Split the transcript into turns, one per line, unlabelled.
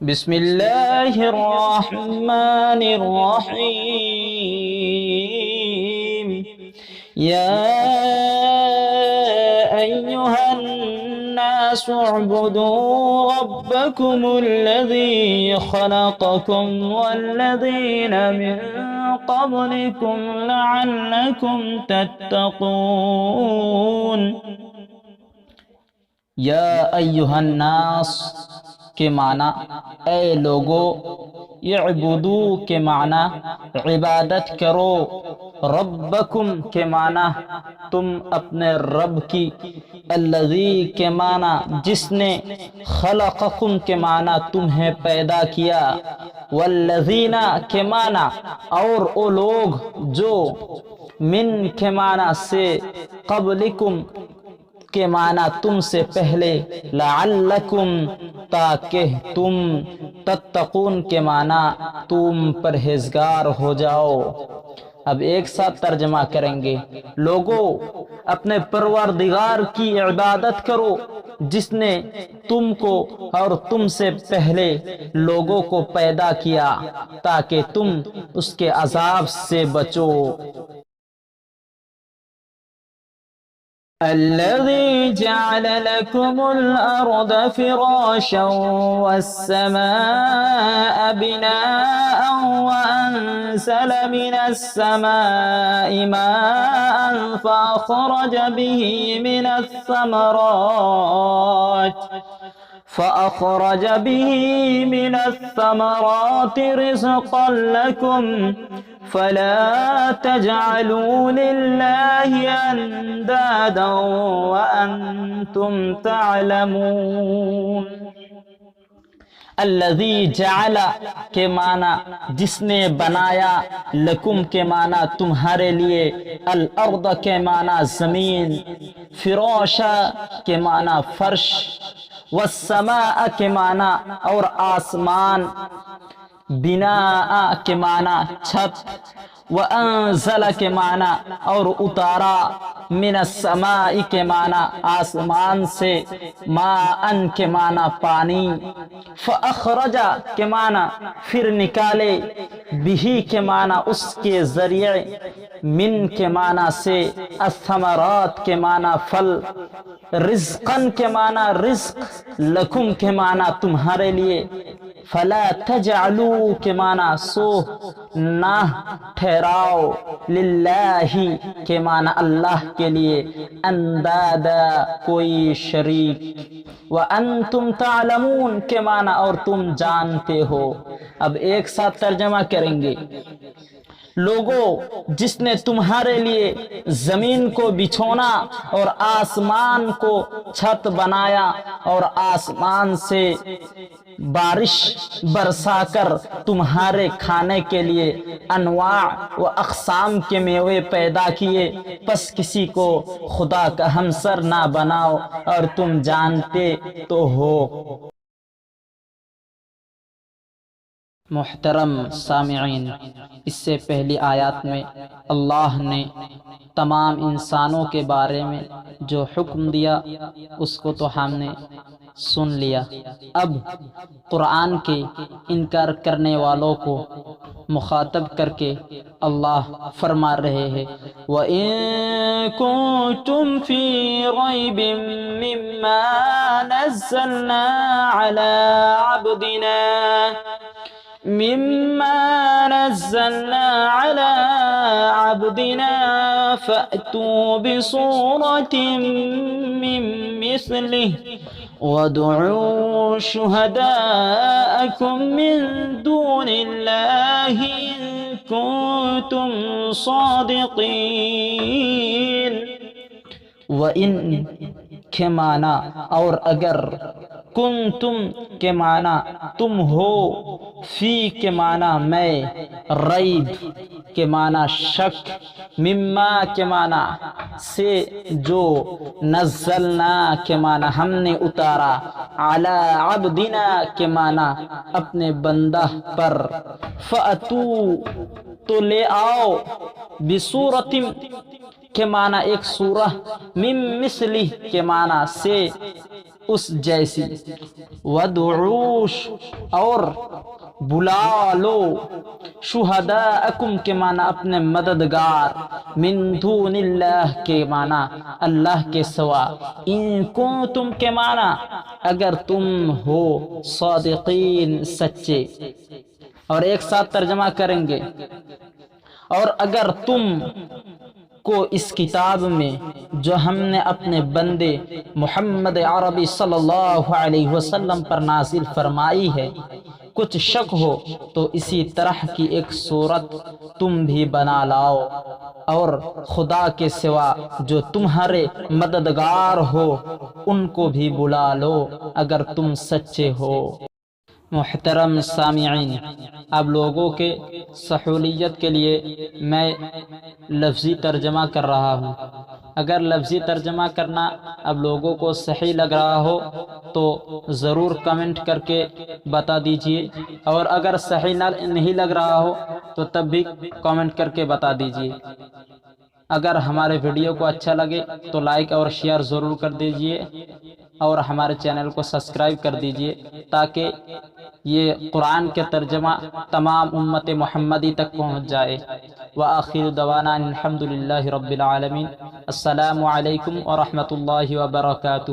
بسم اللہ الرحمن الرحیم یا ایہا الناس اعبدوا ربکم الذی خلقکم والذین من قبلکم لعلکم تتقون۔ یا ایہا الناس کے معنی اے لوگو، اعبدو کے معنی عبادت کرو، ربکم کے معنی تم اپنے رب کی، الذی کے معنی جس نے، خلقکم کے معنی تمہیں پیدا کیا، والذین کے معنی اور وہ لوگ جو، من کے معنی سے، قبلکم کے معنی تم سے پہلے، لعلکم تاکہ تم، تتقون کے معنی تم پرہیزگار ہو جاؤ۔ اب ایک ساتھ ترجمہ کریں گے۔ لوگو، اپنے پروردگار کی عبادت کرو جس نے تم کو اور تم سے پہلے لوگوں کو پیدا کیا تاکہ تم اس کے عذاب سے بچو۔ الذي جعل لكم الأرض فراشا والسماء بناء وأنزل من السماء ماء فأخرج به من الثمرات رزقا لكم فلا تجعلوا لله اندادا وانتم تعلمون۔ الذی جعل کے معنی جس نے بنایا، لکم کے معنی تمہارے لیے، الارض کے معنی زمین، فراشا کے معنی فرش، والسماء کے معنی اور آسمان، بناء کے معنی چھت، وانزل کے معنی اور اتارا، من السماء کے معنی آسمان سے، ماء کے معنی پانی، فاخرج کے معنی پھر نکالے، بھی کے معنی اس کے ذریعے، من کے معنی سے، الثمرات کے معنی پھل، رزقاً کے معنی رزق، لکم کے معنی تمہارے لیے، فلا تجعلوا کے معنی سو نہ ٹھہراؤ، للہ کے معنی اللہ کے لیے، اندادا کوئی شریک، وانتم تعلمون کے معنی اور تم جانتے ہو۔ اب ایک ساتھ ترجمہ کریں گے۔ لوگو، جس نے تمہارے لیے زمین کو بچھونا اور آسمان کو چھت بنایا اور آسمان سے بارش برسا کر تمہارے کھانے کے لیے انواع و اقسام کے میوے پیدا کیے، پس کسی کو خدا کا ہمسر نہ بناؤ اور تم جانتے تو ہو۔ محترم سامعین، اس سے پہلی آیات میں اللہ نے تمام انسانوں کے بارے میں جو حکم دیا اس کو تو ہم نے سن لیا۔ اب قرآن کے انکار کرنے والوں کو مخاطب کر کے اللہ فرما رہے ہیں، وَإِن كُنتُمْ فِي رَيْبٍ مِّمَّا نَزَّلْنَا عَلَىٰ عبدنا فأتوا بصورة من مثله وادعوا شهداءكم من دون الله إن كنتم صادقين۔ وَإِن کے معنی اور اگر، کنتم کے معنی تم ہو، فی کے معنی میں، ریب کے معنی شک، مما کے معنی سے جو، نزلنا کے معنی ہم نے اتارا، علی عبدنا کے معنی اپنے بندہ پر، فأتو تو لے آؤ، بصورت کے معنی ایک سورہ، من مثلی کے معنی سے، اس جیسی، ودعوش اور بلا لو، شہداءکم کے معنی اپنے مددگار، من دون اللہ کے معنی اللہ کے سوا، ان کنتم کے معنی اگر تم ہو صادقین سچے، اور ایک ساتھ ترجمہ کریں گے، اور اگر تم کو اس کتاب میں جو ہم نے اپنے بندے محمد عربی صلی اللہ علیہ وسلم پر نازل فرمائی ہے کچھ شک ہو تو اسی طرح کی ایک صورت تم بھی بنا لاؤ، اور خدا کے سوا جو تمہارے مددگار ہو ان کو بھی بلا لو اگر تم سچے ہو۔ محترم سامعین، آپ لوگوں کے سہولیت کے لیے میں لفظی ترجمہ کر رہا ہوں۔ اگر لفظی ترجمہ کرنا آپ لوگوں کو صحیح لگ رہا ہو تو ضرور کمنٹ کر کے بتا دیجئے، اور اگر صحیح نہیں لگ رہا ہو تو تب بھی کمنٹ کر کے بتا دیجئے۔ اگر ہمارے ویڈیو کو اچھا لگے تو لائک اور شیئر ضرور کر دیجئے، اور ہمارے چینل کو سبسکرائب کر دیجئے تاکہ یہ قرآن کے ترجمہ تمام امت محمدی تک پہنچ جائے۔ وآخر دعوانا الحمدللہ رب العالمین۔ السلام علیکم ورحمۃ اللہ وبرکاتہ۔